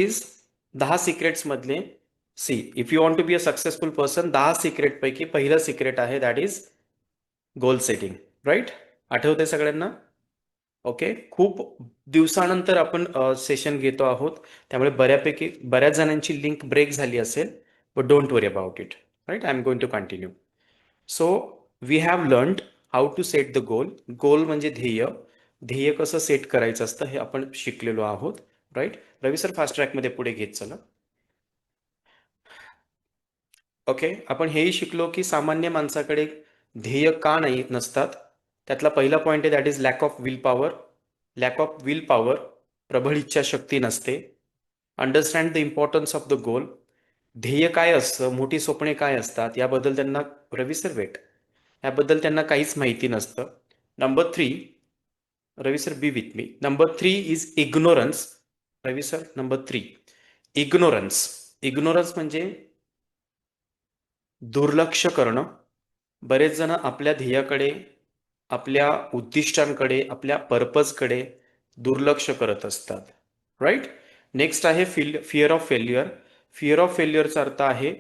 Is 10 secrets मधले सी if you want to be a successful person 10 secret पैकी पहिलं सिक्रेट आहे that is goal setting. Right? आठवते सगळ्यांना? ओके. खूप दिवसानंतर आपण सेशन घेतो आहोत, त्यामुळे बऱ्याच जणांची लिंक ब्रेक झाली असेल, but don't worry about it. Right? I am going to continue. So we have learned how to set the goal. Goal म्हणजे ध्येय. ध्येय कसं सेट करायचं असतं हे आपण शिकलेलो आहोत. राईट? रवी सर फास्ट ट्रॅकमध्ये पुढे घेत चला. ओके. आपण हेही शिकलो की सामान्य माणसाकडे ध्येय का नाही नसतात. त्यातला पहिला पॉईंट आहे that is lack of will power. Lack of will power, प्रबळ इच्छाशक्ती नसते. Understand the importance of the goal. ध्येय काय असतं, मोठी स्वप्ने काय असतात याबद्दल त्यांना रवी सर वेट याबद्दल त्यांना काहीच माहिती नसतं. Number 3, Ravi sir be with me. Number 3 is ignorance. Ravi sir number 3 ignorance. Ignorance म्हणजे दुर्लक्ष करणं. बरेच जण आपल्या ध्येयाकडे, आपल्या उद्दिष्टांकडे, आपल्या पर्पजकडे दुर्लक्ष करत असतात. राईट? नेक्स्ट आहे fear of failure. Fear of फेल्युअरचा अर्थ आहे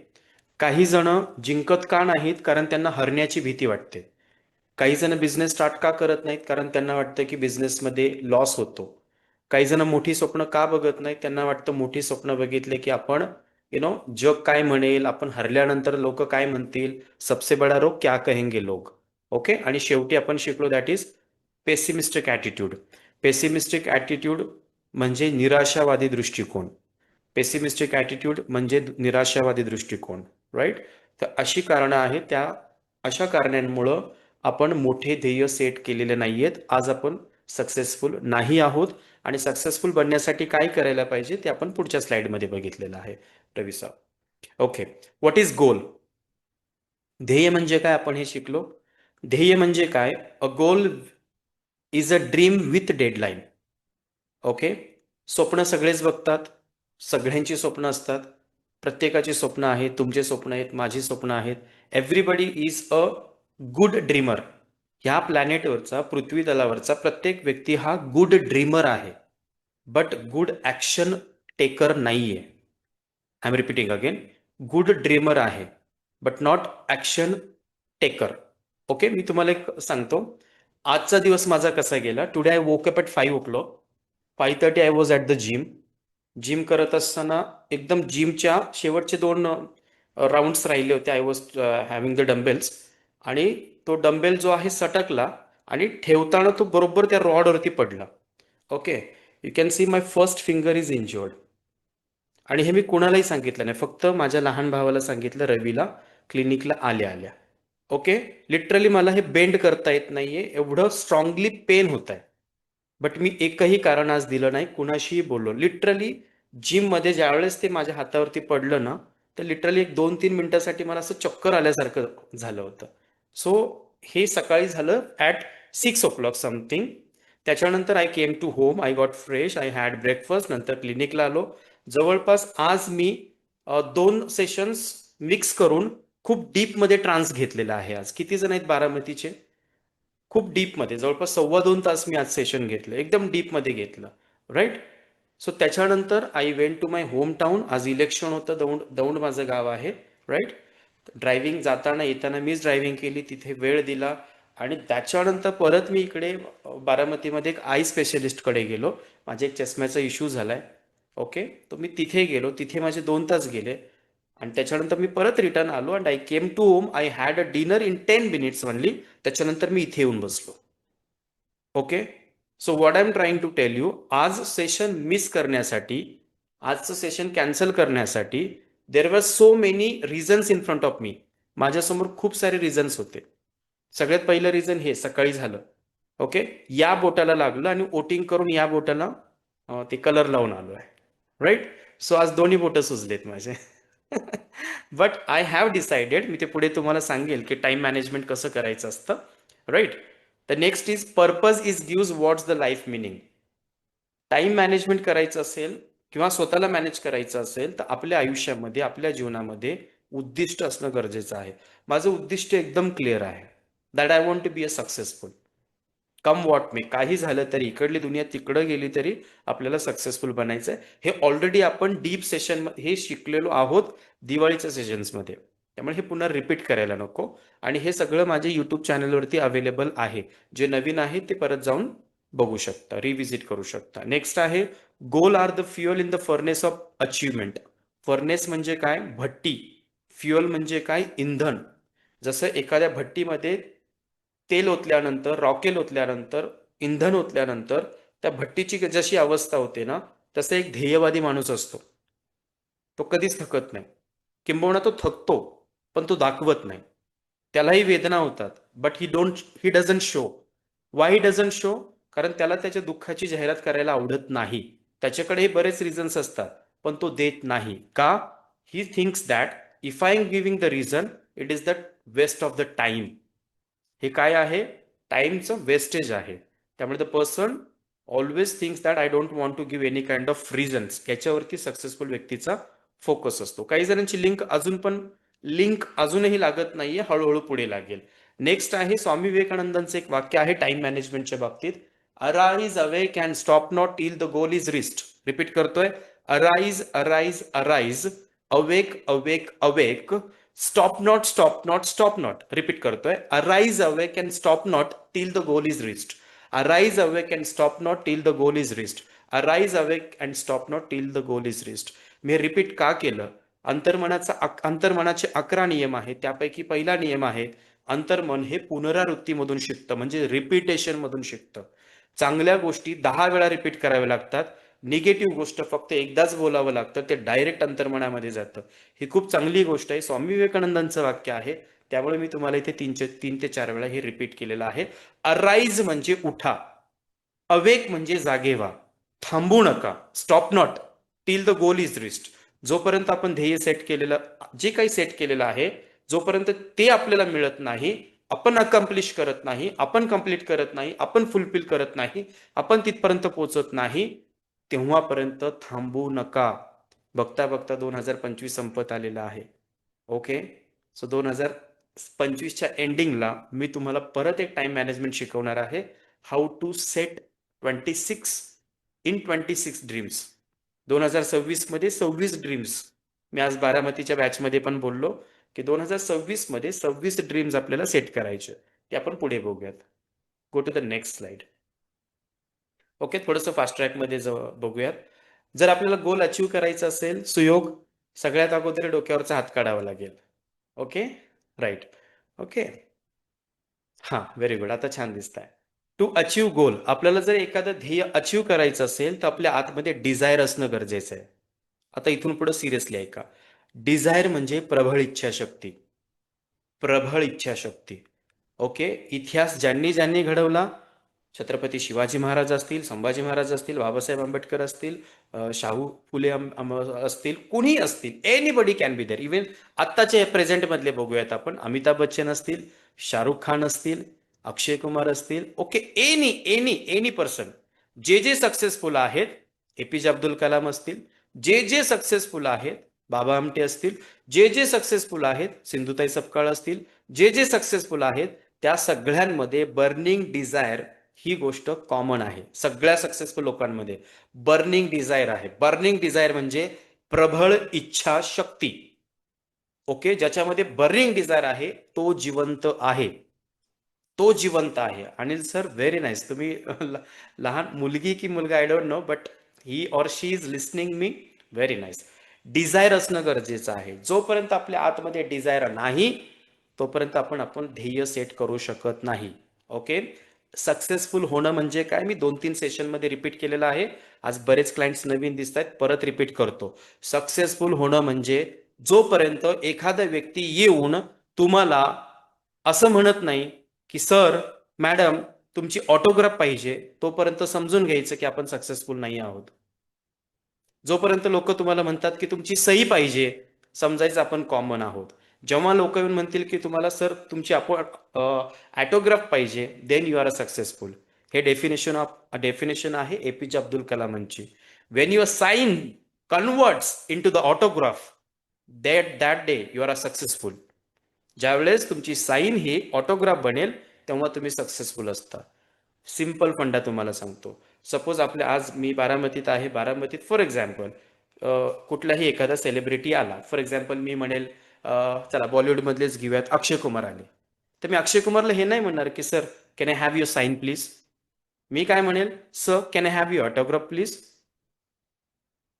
काही जण जिंकत का नाहीत, कारण त्यांना हरण्याची भीती वाटते. काही जण बिझनेस स्टार्ट का करत नाहीत, कारण त्यांना वाटतं की बिझनेसमध्ये लॉस होतो. काही जण मोठी स्वप्न का बघत नाहीत, त्यांना वाटतं मोठी स्वप्न बघितले की आपण जग काय म्हणेल, आपण हरल्यानंतर लोक काय म्हणतील, सबसे बडा रोग क्या कहेंगे लोग. ओके. आणि शेवटी आपण शिकलो that is pessimistic attitude. Pessimistic attitude म्हणजे निराशावादी दृष्टिकोन. पेसिमिस्टिक ॲटिट्यूड म्हणजे निराशावादी दृष्टिकोन. राईट? तर अशी कारणं आहेत, त्या अशा कारणांमुळं आपण मोठे ध्येय सेट केलेले नाहीयेत. आज आपण सक्सेसफुल नाही आहोत. आणि सक्सेसफुल बनण्यासाठी काय करायला पाहिजे ते आपण पुढच्या स्लाइडमध्ये बघितलेलं आहे रवी साहेब. ओके. What is goal? ध्येय म्हणजे काय आपण हे शिकलो. ध्येय म्हणजे काय? A goal is a dream with deadline. Okay. स्वप्न सगळेच बघतात, सगळ्यांची स्वप्न असतात, प्रत्येकाची स्वप्न आहेत, तुमचे स्वप्न आहेत, माझी स्वप्न आहेत. Everybody is a good dreamer. ह्या प्लॅनेटवरचा, पृथ्वी तलावरचा प्रत्येक व्यक्ती हा गुड ड्रीमर आहे, बट गुड ऍक्शन टेकर नाहीये. I am repeating again. Good dreamer आहे, but not action taker. Okay. मी तुम्हाला एक सांगतो, आजचा दिवस माझा कसा गेला. Today I woke up at 5 o'clock. 5:30 I was at the gym. Gym करत असताना एकदम जिमच्या शेवटचे 2 राऊंड्स राहिले होते. I was having the dumbbells. आणि तो डंबेल जो आहे सटकला आणि ठेवताना तो बरोबर त्या रॉडवरती पडला. Okay. You can see my first finger is injured. आणि हे मी कुणालाही सांगितलं नाही, फक्त माझ्या लहान भावाला सांगितलं, रवीला, क्लिनिकला आल्या आल्या. ओके. लिटरली मला हे बेंड करता येत नाहीये, एवढं स्ट्रॉंगली पेन होत आहे. बट मी एकही कारण आज दिलं नाही, कुणाशीही बोललो. लिटरली जिममध्ये ज्यावेळेस ते माझ्या हातावरती पडलं ना, तर लिटरली एक 2-3 मिनिटासाठी मला असं चक्कर आल्यासारखं झालं होतं. सो हे सकाळी झालं ॲट 6 o'clock समथिंग. त्याच्यानंतर I came to home, I got fresh, I had breakfast, नंतर क्लिनिकला आलो. जवळपास आज मी 2 सेशन्स मिक्स करून खूप डीपमध्ये ट्रान्स घेतलेला आहे. आज किती जण आहेत बारामतीचे? खूप डीपमध्ये, जवळपास 2.25 तास मी आज सेशन घेतलं, एकदम डीपमध्ये घेतलं. राईट? सो त्याच्यानंतर I went to my home town. आज इलेक्शन होतं, दौंड. दौंड माझं गाव आहे. राईट? ड्रायव्हिंग जाताना येताना मीच ड्रायव्हिंग केली, तिथे वेळ दिला. आणि त्याच्यानंतर परत मी इकडे बारामतीमध्ये एक आय स्पेशलिस्टकडे गेलो. माझे एक चष्म्याचा इश्यू झालाय. ओके. तर मी तिथे गेलो, तिथे माझे 2 तास गेले. आणि त्याच्यानंतर मी परत रिटर्न आलो and I came to home. I had a dinner in 10 minutes only. त्याच्यानंतर मी इथे येऊन बसलो. Okay. So what I am trying to tell you, आज सेशन मिस करण्यासाठी, आजचं सेशन कॅन्सल करण्यासाठी there were so many reasons in front of me. माझ्यासमोर खूप सारे रिझन्स होते. सगळ्यात पहिलं रिझन हे सकाळी झालं. ओके. या बोटाला लागलं आणि वोटिंग करून या बोटाला ते कलर लावून आलो आहे. राईट? सो आज दोन्ही बोटं सुजलेत माझे. बट आय हॅव डिसाइडेड, मी ते पुढे तुम्हाला सांगेल की टाइम मॅनेजमेंट कसं करायचं असतं. Right? The next is purpose is gives what's the life meaning. Time management करायचं असेल किंवा स्वतःला मॅनेज करायचं असेल तर आपल्या आयुष्यामध्ये, आपल्या जीवनामध्ये उद्दिष्ट असणं गरजेचं आहे. माझं उद्दिष्ट एकदम क्लिअर आहे, that I want to be a successful. Come what may, काही झालं तरी, इकडली दुनिया तिकडं गेली तरी आपल्याला सक्सेसफुल बनायचं आहे. हे ऑलरेडी आपण डीप सेशन हे शिकलेलो आहोत दिवाळीच्या सेशन्समध्ये, त्यामुळे हे पुन्हा रिपीट करायला नको. आणि हे सगळं माझ्या युट्यूब चॅनलवरती अवेलेबल आहे. जे नवीन आहे ते परत जाऊन बघू शकता, रिव्हिजिट करू शकता. नेक्स्ट आहे goal are the fuel in the furnace of achievement. Furnace म्हणजे काय? भट्टी. फ्युअल म्हणजे काय? इंधन. जसं एखाद्या भट्टीमध्ये तेल ओतल्यानंतर, रॉकेल ओतल्यानंतर, इंधन ओतल्यानंतर त्या भट्टीची जशी अवस्था होते ना, तसं एक ध्येयवादी माणूस असतो. तो कधीच थकत नाही. किंबहुना तो थकतो, पण तो दाखवत नाही. त्यालाही वेदना होतात, but he doesn't show. Y he doesn't show? कारण त्याला त्याच्या दुःखाची जाहिरात करायला आवडत नाही. त्याच्याकडेही बरेच रिझन्स असतात, पण तो देत नाही. का? He thinks that if I am giving the reason, it is the waste of the time. हे काय आहे? टाइमचं वेस्टेज आहे. त्यामुळे the person always thinks that I don't want to give any kind of reasons. याच्यावरती successful व्यक्तीचा focus असतो. काही जणांची लिंक अजूनही लागत नाहीये, हळूहळू पुढे लागेल. नेक्स्ट आहे स्वामी विवेकानंदांचं एक वाक्य आहे टाइम मॅनेजमेंटच्या बाबतीत. Arise awake and stop not till the goal is reached. Repeat करतोय. Arise arise arise, awake awake awake, stop not stop not stop not. Repeat करतोय. Arise awake and stop not till the goal is reached. Arise awake and stop not till the goal is reached. Arise awake and stop not till the goal is reached. मी repeat का केलं? अंतर्मनाचे 11 नियम आहेत. त्यापैकी पहिला नियम आहे, अंतर्मन हे पुनरावृत्तीमधून शिकतं, म्हणजे रिपीटेशन मधून शिकतं. चांगल्या गोष्टी 10 वेळा रिपीट कराव्या लागतात. निगेटिव्ह गोष्ट फक्त एकदाच बोलावं लागतं, ते डायरेक्ट अंतर्मनामध्ये जातं. ही खूप चांगली गोष्ट आहे. स्वामी विवेकानंदांचं वाक्य आहे, त्यामुळे मी तुम्हाला इथे 3 ते 4 वेळा हे रिपीट केलेलं आहे. अराइज म्हणजे उठा, अवेक म्हणजे जागे व्हा, थांबू नका, stop not till the goal is reached. जोपर्यंत आपण ध्येय सेट केलेलं, जे काही सेट केलेलं आहे, जोपर्यंत ते आपल्याला मिळत नाही, आपण अकम्प्लिश करत नाही, आपण कंप्लीट करत नाही, आपण फुलफिल करत नाही, आपण तिथपर्यंत पोहोचत नाही, तेव्हापर्यंत थांबू नका. बघता बघता 2025 संपत आलेला आहे. ओके, सो 2025च्या एंडिंगला मी तुम्हाला परत एक टाइम मॅनेजमेंट शिकवणार आहे. How to set 26 in 26 dreams. 2026 मध्ये 26 ड्रीम्स. मी आज बारामतीच्या बॅचमध्ये पण बोललो की 2026 मध्ये 26 ड्रीम्स आपल्याला सेट करायचे. ते आपण पुढे बघूयात. Go to the next slide. Okay, थोडंसं फास्ट ट्रॅकमध्ये बघूयात. जर आपल्याला गोल अचीव करायचा असेल, सुयोग, सगळ्यात अगोदर डोक्यावरचा हात काढावा लागेल. Okay, right. ओके, हां, व्हेरी गुड. आता छान दिसत आहे. टू अचीव गोल, आपल्याला जर एखादं ध्येय अचीव करायचं असेल तर आपल्या आतमध्ये डिझायर असणं गरजेचं आहे. आता इथून पुढे सिरियसली ऐका. डिझायर म्हणजे प्रबळ इच्छाशक्ती. प्रबळ इच्छाशक्ती. ओके, इतिहास ज्यांनी ज्यांनी घडवला, छत्रपती शिवाजी महाराज असतील, संभाजी महाराज असतील, बाबासाहेब आंबेडकर असतील, शाहू फुले असतील, कुणी असतील, anybody can be there. Even आत्ताचे प्रेझेंट मधले बघूयात आपण. अमिताभ बच्चन असतील, शाहरुख खान असतील, अक्षय कुमार असतील. Okay, any any any person. जे जे सक्सेसफुल आहेत, एपीजे अब्दुल कलाम असतील, जे जे सक्सेसफुल आहेत, बाबा आमटे असतील, जे जे सक्सेसफुल आहेत, सिंधुताई सपकाळ असतील, जे जे सक्सेसफुल आहेत, त्या सगळ्यांमध्ये बर्निंग डिझायर ही गोष्ट कॉमन आहे. सगळ्या सक्सेसफुल लोकांमध्ये बर्निंग डिझायर आहे. बर्निंग डिझायर म्हणजे प्रबळ इच्छा शक्ती. ओके, ज्याच्यामध्ये बर्निंग डिझायर आहे तो जिवंत आहे. तो जिवंत आहे. Anil sir, very nice. तुम्ही लहान मुलगी की मुलगा, I don't know, but he or she is listening me. Very nice. Desire असणं गरजेचं आहे. जोपर्यंत आपल्या आतमध्ये डिझायर नाही, तोपर्यंत आपण ध्येय सेट करू शकत नाही. ओके, सक्सेसफुल होणं म्हणजे काय? मी 2-3 सेशनमध्ये रिपीट केलेलं आहे. आज बरेच क्लायंट्स नवीन दिसत आहेत, परत रिपीट करतो. सक्सेसफुल होणं म्हणजे जोपर्यंत एखादा व्यक्ती येऊन तुम्हाला असं म्हणत नाही की सर, मॅडम, तुमची ऑटोग्राफ पाहिजे, तोपर्यंत समजून घ्यायचं की आपण सक्सेसफुल नाही आहोत. जोपर्यंत लोक तुम्हाला म्हणतात की तुमची सही पाहिजे, समजायचं आपण कॉमन आहोत. जेव्हा लोक येऊन म्हणतील की तुम्हाला सर तुमची ऑटोग्राफ पाहिजे, then you are a successful. हे डेफिनेशन आहे एपीजे अब्दुल कलामांची. When your sign converts into the autograph, that day you are a successful. ज्यावेळेस तुमची साईन ही ऑटोग्राफ बनेल, तेव्हा तुम्ही सक्सेसफुल असता. सिंपल फंडा तुम्हाला सांगतो. सपोज आपल्या आज मी बारामतीत आहे, बारामतीत फॉर एक्झाम्पल कुठलाही एखादा सेलिब्रिटी आला, फॉर एक्झाम्पल मी म्हणेल चला बॉलिवूडमधलेच घेऊयात, अक्षय कुमार आले, तर मी अक्षय कुमारला हे नाही म्हणणार की sir can I have your sign please. मी काय म्हणेल, sir can I have your autograph please.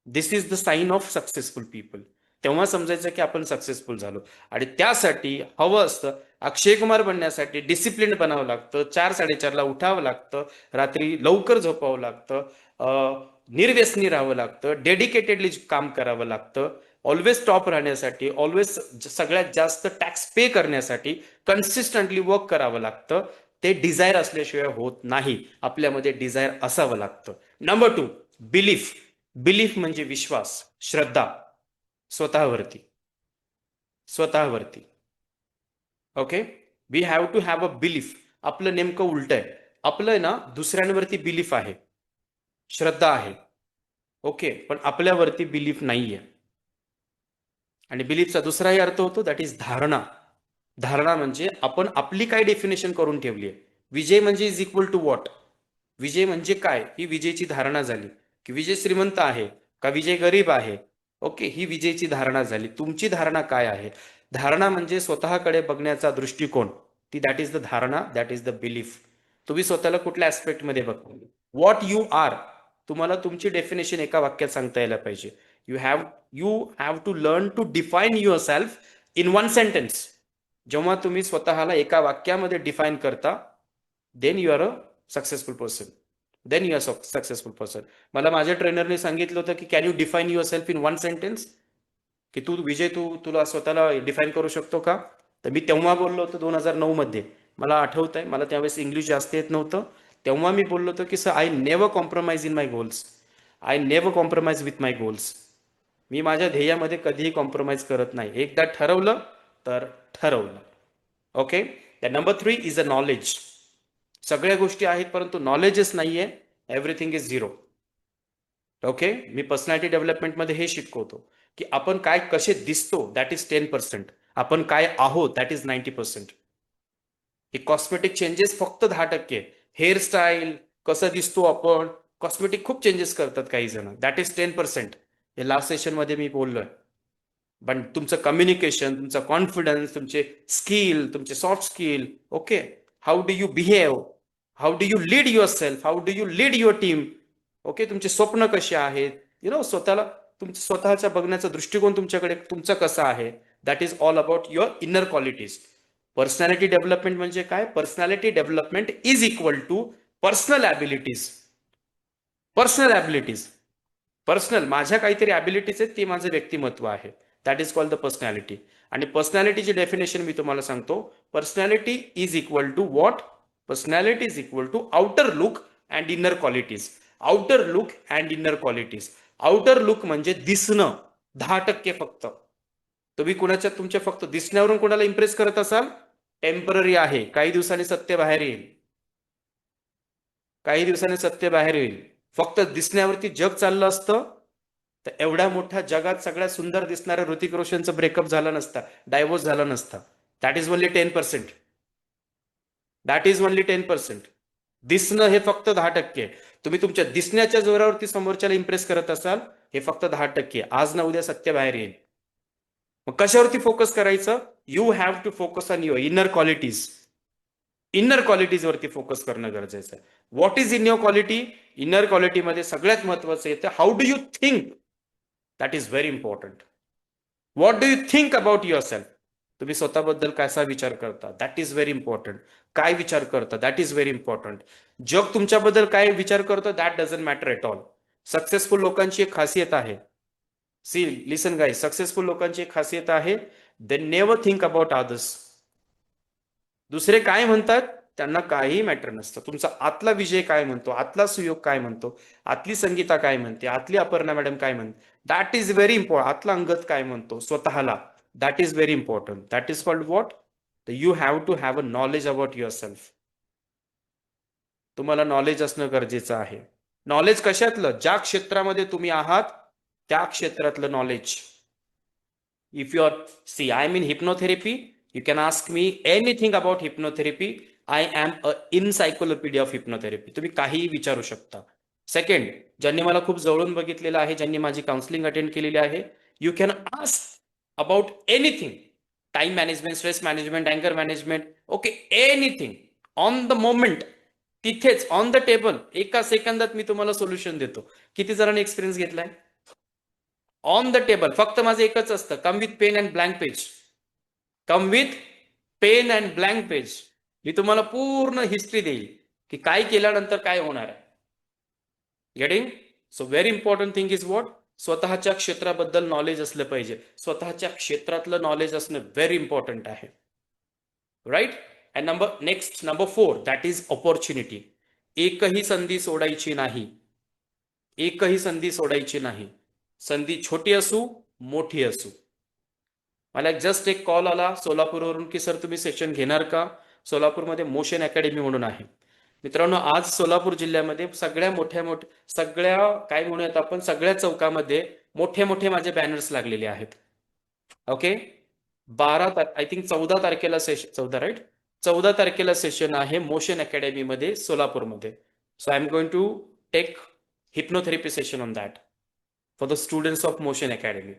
This is the sign of successful people. तेव्हा समजायचं की आपण सक्सेसफुल झालो. आणि त्यासाठी हवं असतं, अक्षय कुमार बनण्यासाठी डिसिप्लिन बनावं लागतं, 4-4:30ला उठावं लागतं, रात्री लवकर झोपावं लागतं, निर्व्यसनी राहावं लागतं, डेडिकेटेडली काम करावं लागतं, ऑलवेज टॉप राहण्यासाठी, ऑलवेज सगळ्यात जास्त टॅक्स पे करण्यासाठी कन्सिस्टंटली वर्क करावं लागतं. ते डिझायर असल्याशिवाय होत नाही. आपल्यामध्ये डिझायर असावं लागतं. Number 2, belief. बिलीफ म्हणजे विश्वास, श्रद्धा स्वतःवरती. स्वतःवरती. Okay. We have to have a belief. आपलं नेमकं उलट आहे. आपलं ना दुसऱ्यांवरती बिलीफ आहे, श्रद्धा आहे. ओके, पण आपल्यावरती बिलीफ नाहीये. आणि बिलीफचा दुसराही अर्थ होतो, दॅट इज धारणा. धारणा म्हणजे आपण आपली काय डेफिनेशन करून ठेवली आहे. विजय म्हणजे इज इक्वल टू व्हॉट. विजय म्हणजे काय, ही विजयची धारणा झाली. की विजय श्रीमंत आहे का विजय गरीब आहे. ओके, ही विजयची धारणा झाली. तुमची धारणा काय आहे. धारणा म्हणजे स्वतःकडे बघण्याचा दृष्टिकोन. ती दॅट इज द धारणा, दॅट इज द बिलीफ. तुम्ही स्वतःला कुठल्या ऍस्पेक्टमध्ये बघता, व्हॉट यू आर. तुम्हाला तुमची डेफिनेशन एका वाक्यात सांगता यायला पाहिजे. You have to learn to define yourself in one sentence. जेव्हा तुम्ही स्वतःला एका वाक्यामध्ये डिफाईन करता, then you are a successful person. Then you are successful person. मला माझ्या ट्रेनरने सांगितलं होतं की can you define yourself in one sentence. की तू विजय, तुला स्वतःला डिफाईन करू शकतो का. तर मी तेव्हा बोललो होतो 2009 मध्ये. मला आठवत आहे, मला त्यावेळेस इंग्लिश जास्त येत नव्हतं. तेव्हा मी बोललो होतो की sir I never compromise in my goals. I never compromise with my goals. मी माझ्या ध्येयामध्ये कधीही कॉम्प्रोमाइज करत नाही. एकदा ठरवलं तर ठरवलं. Okay. Number 3 is a knowledge. सगळ्या गोष्टी आहेत परंतु नॉलेजच नाहीये, एव्हरीथिंग इज झिरो. ओके. मी पर्सनॅलिटी डेव्हलपमेंटमध्ये हे शिकवतो की आपण काय कसे दिसतो दॅट इज 10%, आपण काय आहोत दॅट इज 90%. हे कॉस्मेटिक चेंजेस फक्त 10%. हेअरस्टाईल, कसं दिसतो आपण, कॉस्मेटिक खूप चेंजेस करतात काही जण, दॅट इज 10%. हे लास्ट सेशनमध्ये मी बोललोय. पण तुमचं कम्युनिकेशन, तुमचा कॉन्फिडन्स, तुमचे स्किल, तुमचे soft skill, okay, how do you behave, how do you lead your self, how do you lead your team. Okay, तुमचे स्वप्न कसे आहेत, स्वतःला तुमच्या स्वतःच्या बघण्याचा दृष्टिकोन तुमच्याकडे तुमचा कसा आहे. That is all about your inner qualities. Personality development म्हणजे काय. Personality development is equal to personal abilities. Personal abilities, personal माझ्या काहीतरी ॲबिलिटीज आहेत, ते माझं व्यक्तिमत्व आहे. That is called the personality. आणि पर्सनॅलिटीची डेफिनेशन मी तुम्हाला सांगतो. Personality is equal to what. Personality is equal to outer look and inner qualities. Outer look and inner qualities. Outer look म्हणजे दिसणं 10% फक्त. तुम्ही कुणाच्या तुमच्या फक्त दिसण्यावरून कोणाला इम्प्रेस करत असाल, टेम्पररी आहे. काही दिवसांनी सत्य बाहेर येईल. काही दिवसांनी सत्य बाहेर येईल. फक्त दिसण्यावरती जग चाललं असतं तर एवढ्या मोठ्या जगात सगळ्यात सुंदर दिसणाऱ्या ऋतिक रोशनचं ब्रेकअप झालं नसतं, डायव्होर्स झाला नसता. That is only 10%. That is only 10%. दिसणं हे फक्त 10%. तुम्ही तुमच्या दिसण्याच्या जोरावरती समोरच्याला इम्प्रेस करत असाल, हे फक्त 10%. आज ना उद्या सत्य बाहेर येईल. मग कशावरती फोकस करायचं. You have to focus on your inner qualities. Inner qualities वरती फोकस करणं गरजेचं आहे. What is in your quality. Inner क्वालिटीमध्ये सगळ्यात महत्वाचं येतं how do you think. That is very important. What do you think about yourself. तुम्ही स्वतःबद्दल कसा विचार करता, दॅट इज व्हेरी इम्पॉर्टंट. काय विचार करता, दॅट इज व्हेरी इम्पॉर्टंट. जग तुमच्याबद्दल काय विचार करतो that doesn't matter at all. Successful लोकांची एक खासियत आहे. सी लिसन गाईज, सक्सेसफुल लोकांची एक खासियत आहे. They never think about others. दुसरे काय म्हणतात त्यांना काही मॅटर नसतं. तुमचा आतला विजय काय म्हणतो, आतला सुयोग काय म्हणतो, आतली संगीता काय म्हणते, आतली अपर्णा मॅडम काय म्हणते, दॅट इज व्हेरी इम्पॉर्टंट. आतला अंगत काय म्हणतो स्वतःला, that is very important. That is called what. You have to have a knowledge about yourself. तुम्हाला नॉलेज असणं गरजेचं आहे. नॉलेज कशातलं, ज्या क्षेत्रामध्ये तुम्ही आहात त्या क्षेत्रातलं knowledge. If you are, see, I am in hypnotherapy. You can ask me anything about hypnotherapy. I am a encyclopedia of hypnotherapy. तुम्ही काहीही विचारू शकता. सेकंड, ज्यांनी मला खूप जवळून बघितलेलं आहे, ज्यांनी माझी काउन्सिलिंग अटेंड केलेली आहे, you can ask about anything. Time management, stress management, अँगर management, okay, anything on the moment, तिथेच ऑन द टेबल, एका सेकंदात मी तुम्हाला सोल्युशन देतो. किती जणांनी एक्सपिरियन्स घेतलाय? On the table. फक्त माझं एकच असतं, come with pen and blank page. Come with pen and blank page. मी तुम्हाला पूर्ण हिस्ट्री देईल की काय केल्यानंतर काय होणार आहे. Getting? So very important thing is what? स्वतःच्या क्षेत्राबद्दल नॉलेज असलं पाहिजे. स्वतःच्या क्षेत्रातलं नॉलेज असणं व्हेरी इम्पॉर्टंट आहे. Right? And number 4, that is opportunity. एकही संधी सोडायची नाही. एकही संधी सोडायची नाही. संधी छोटी असू, मोठी असू. मला जस्ट एक कॉल आला सोलापूरवरून की सर तुम्ही सेशन घेणार का? सोलापूरमध्ये मोशन अकॅडमी म्हणून आहे. मित्रांनो, आज सोलापूर जिल्ह्यामध्ये सगळ्या काय म्हणूयात आपण, सगळ्या चौकामध्ये मोठे मोठे माझे बॅनर्स लागलेले आहेत. ओके, 14 तारखेला सेशन, 14 राईट, 14 तारखेला सेशन आहे मोशन अकॅडमी मध्ये सोलापूरमध्ये. So I am going to take hypnotherapy session on that for the students of Motion Academy.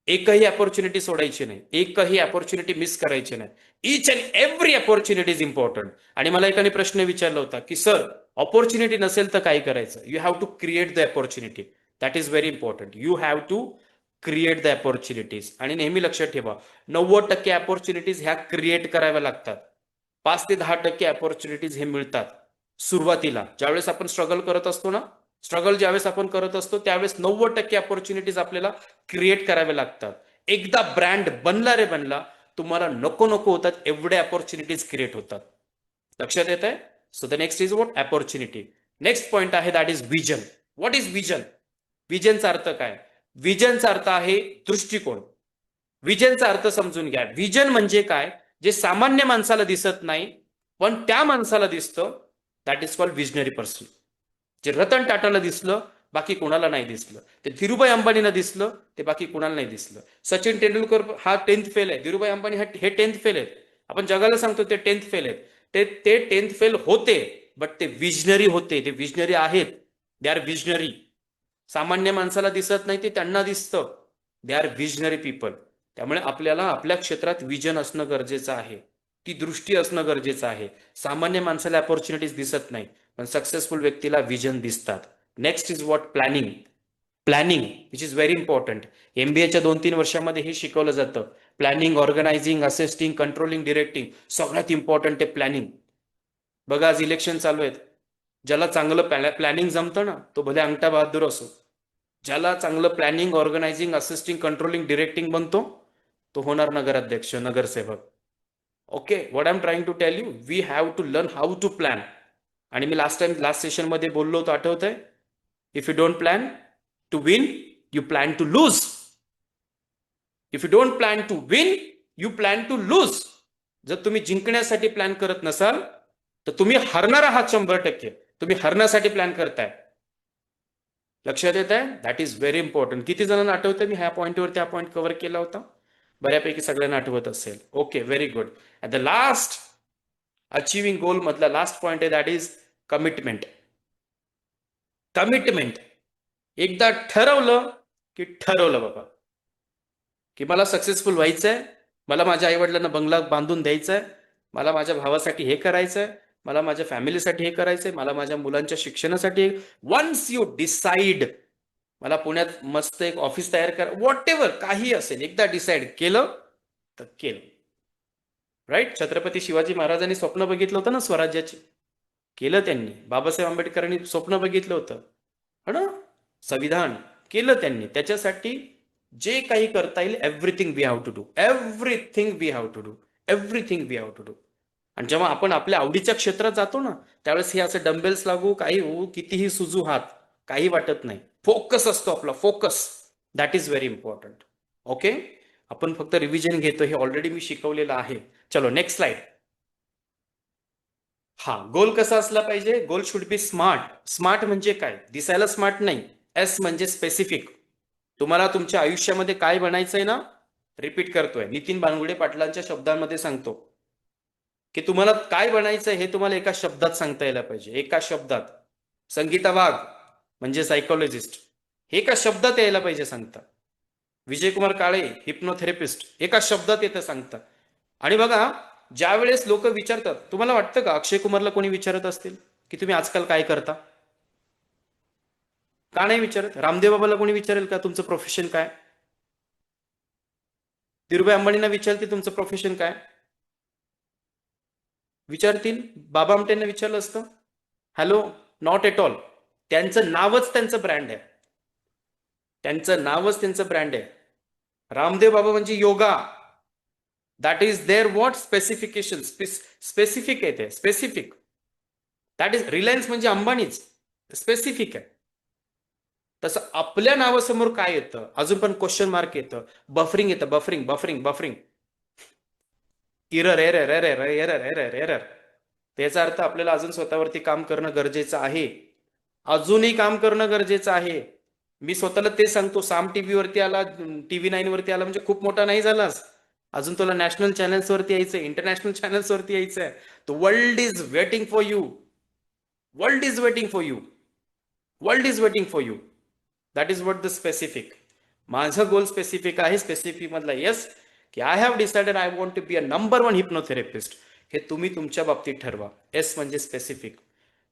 एकही अपॉर्च्युनिटी सोडायची नाही, एकही अपॉर्च्युनिटी मिस करायची नाही. Each and every opportunity is important. आणि मला एकाने प्रश्न विचारला होता की सर ऑपॉर्च्युनिटी नसेल तर काय करायचं? You have to create the opportunity. That is very important. You have to create the opportunities. आणि नेहमी लक्षात ठेवा, 90% अपॉर्च्युनिटीज ह्या क्रिएट कराव्या लागतात. 5 ते 10% अपॉर्च्युनिटीज हे मिळतात सुरुवातीला. ज्यावेळेस आपण स्ट्रगल करत असतो ना, ज्यावेळेस आपण करत असतो त्यावेळेस 90% अपॉर्च्युनिटीज आपल्याला क्रिएट करावे लागतात. एकदा ब्रँड बनला रे बनला, तुम्हाला नको नको होतात एवढे अपॉर्च्युनिटीज क्रिएट होतात. लक्षात येत आहे? So the next is what? Opportunity. Next point आहे that is vision. What is vision? विजनचा अर्थ काय? विजनचा अर्थ आहे दृष्टिकोन. विजनचा अर्थ समजून घ्या. विजन म्हणजे काय? जे सामान्य माणसाला दिसत नाही पण त्या माणसाला दिसतं, that is called visionary person. जे रतन टाटाला दिसलं, बाकी कोणाला नाही दिसलं. ते धीरूभाई अंबानीला दिसलं, ते बाकी कोणाला नाही दिसलं. सचिन तेंडुलकर हा 10th फेल आहे, धीरूभाई अंबानी हे 10th फेल आहेत. आपण जगाला सांगतो ते 10th फेल आहेत. ते 10th फेल होते, बट ते विजनरी होते. ते विजनरी आहेत. They are visionary. सामान्य माणसाला दिसत नाही, ते त्यांना दिसतं. They are visionary people. त्यामुळे आपल्याला आपल्या क्षेत्रात विजन असणं गरजेचं आहे. ती दृष्टी असणं गरजेचं आहे. सामान्य माणसाला अपॉर्च्युनिटीज दिसत नाही, पण सक्सेसफुल व्यक्तीला विजन दिसतात. Next is what? Planning. Planning which is very important. MBAच्या 2-3 वर्षामध्ये हे शिकवलं जातं. Planning, organising, assisting, controlling, directing. सगळ्यात इम्पॉर्टंट आहे प्लॅनिंग. बघा, आज इलेक्शन चालू आहेत. ज्याला चांगलं प्लॅनिंग जमतं ना, तो भले अंगठा बहादूर असो. ज्याला चांगलं planning, organising, assisting, controlling, directing बनतो, तो होणार नगराध्यक्ष, नगरसेवक. Okay, what I am trying to tell you, we have to learn how to plan. आणि मी लास्ट सेशन मध्ये बोललो होतो, आठवतंय? If you don't plan to win, you plan to lose. If you don't plan to win, you plan to lose. जर तुम्ही जिंकण्यासाठी plan करत नसाल तर तुम्ही हरणार आहात 100%. तुम्ही हरण्यासाठी प्लॅन करताय. लक्षात येत आहे? That is very important. किती जणांना आठवतं मी ह्या पॉईंटवरती हा पॉईंट कव्हर केला होता? बऱ्यापैकी सगळ्यांना आठवत असेल. Okay, very good. At the last achieving goal मधला लास्ट पॉइंट आहे दॅट इज कमिटमेंट. कमिटमेंट. एकदा ठरवलं की ठरवलं बाबा, की मला सक्सेसफुल व्हायचंय, मला माझ्या आईवडिलांना बंगला बांधून द्यायचा आहे, मला माझ्या भावासाठी हे करायचंय, मला माझ्या फॅमिलीसाठी हे करायचंय, मला माझ्या मुलांच्या शिक्षणासाठी. वन्स यू डिसाइड, मला पुण्यात मस्त एक ऑफिस तयार कर, व्हॉट एव्हर काही असेल, एकदा डिसाइड केलं तर केलं. राईट? छत्रपती शिवाजी महाराजांनी स्वप्न बघितलं होतं ना स्वराज्याचे, केलं त्यांनी. बाबासाहेब आंबेडकरांनी स्वप्न बघितलं होतं, हो ना, संविधान केलं त्यांनी. त्याच्यासाठी जे काही करता येईल, everything we have to do. Everything we have to do. Everything we have to do. आणि जेव्हा आपण आपल्या आवडीच्या क्षेत्रात जातो ना, त्यावेळेस हे असं डंबेल्स लागू, काही होऊ, कितीही सुजू हात, काही वाटत नाही. फोकस असतो आपला, focus. That is very important. Okay, आपण फक्त रिव्हिजन घेतो, हे ऑलरेडी मी शिकवलेलं आहे. चलो नेक्स्ट स्लाइड. हा, गोल कसा असला पाहिजे? Goal should be smart. Smart म्हणजे काय? दिसायला स्मार्ट नाही. एस म्हणजे स्पेसिफिक. तुम्हाला तुमच्या आयुष्यामध्ये काय बनायचंय ना, रिपीट करतोय, नितीन बानगुडे पाटलांच्या शब्दांमध्ये सांगतो. की तुम्हाला काय बनायचं हे तुम्हाला एका शब्दात सांगता यायला पाहिजे. एका शब्दात. संगीता वाघ म्हणजे सायकोलॉजिस्ट, हे एका शब्दात यायला पाहिजे सांगता. विजयकुमार काळे हिप्नोथेरपिस्ट, एका शब्दात येतं सांगता. आणि बघा, ज्या वेळेस लोक विचारतात, तुम्हाला वाटतं का अक्षय कुमारला कोणी विचारत असतील की तुम्ही आजकाल काय करता? का नाही विचारत? रामदेव बाबाला कोणी विचारेल का तुमचं प्रोफेशन काय? धीरूभाई अंबानींना विचारतील तुमचं प्रोफेशन काय? विचारतील? बाबा आमटेंना विचारलं असतं? Hello, not at all. त्यांचं नावच त्यांचं ब्रँड आहे. त्यांचं नावच त्यांचं ब्रँड आहे. रामदेव बाबा म्हणजे yoga. That is there what specification. Specific आहे ते, स्पेसिफिक. दॅट इज रिलायन्स म्हणजे अंबानीच स्पेसिफिक आहे. तसं आपल्या नावासमोर काय येतं? अजून पण क्वेश्चन मार्क येतं, बफरिंग येतं, buffering buffering buffering, error error error error error error. त्याचा अर्थ आपल्याला अजून स्वतःवरती काम करणं गरजेचं आहे. अजूनही काम करणं गरजेचं आहे. मी स्वतःला ते सांगतो, साम टीव्ही वरती आला, TV9 वरती आला म्हणजे खूप मोठा नाही झालास. अजून तुला नॅशनल चॅनल्स वरती यायचंय, इंटरनॅशनल चॅनल्स वरती यायचंय. The world is waiting for you. World is waiting for you. World is waiting for you. That is what the specific. माझं गोल स्पेसिफिक आहे. स्पेसिफिक मधला येस, की I have decided I want to be a number 1 hypnotherapist. हे तुम्ही तुमच्या बाबतीत ठरवा. S म्हणजे स्पेसिफिक.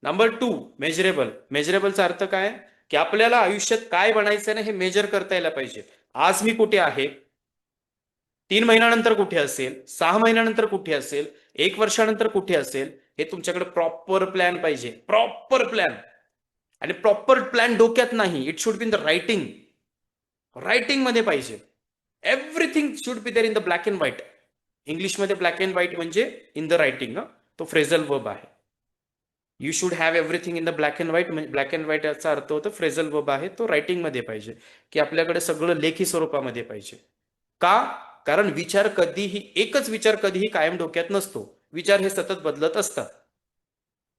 Number 2 measurable. मेजरेबलचा अर्थ काय? की आपल्याला आयुष्यात काय बनायचं ना हे मेजर करता यायला पाहिजे. आज मी कुठे आहे, 3 महिन्यानंतर कुठे असेल, 6 महिन्यानंतर कुठे असेल, 1 वर्षानंतर कुठे असेल, हे तुमच्याकडे प्रॉपर प्लॅन पाहिजे. Proper plan. आणि प्रॉपर प्लॅन डोक्यात नाही, it should be in the writing. Writing मध्ये पाहिजे. Everything should be there in the black and white. इंग्लिशमध्ये ब्लॅक अँड व्हाईट म्हणजे इन द रायटिंग. तो फ्रेझल वर्ब आहे. You should have everything in the black and white. म्हणजे black and white याचा अर्थ होतो फ्रेझल वर्ब आहे, तो रायटिंग मध्ये पाहिजे, की आपल्याकडे सगळं लेखी स्वरूपामध्ये पाहिजे. का? कारण विचार कधीही, एकच विचार कधीही कायम डोक्यात नसतो. विचार हे सतत बदलत असतात.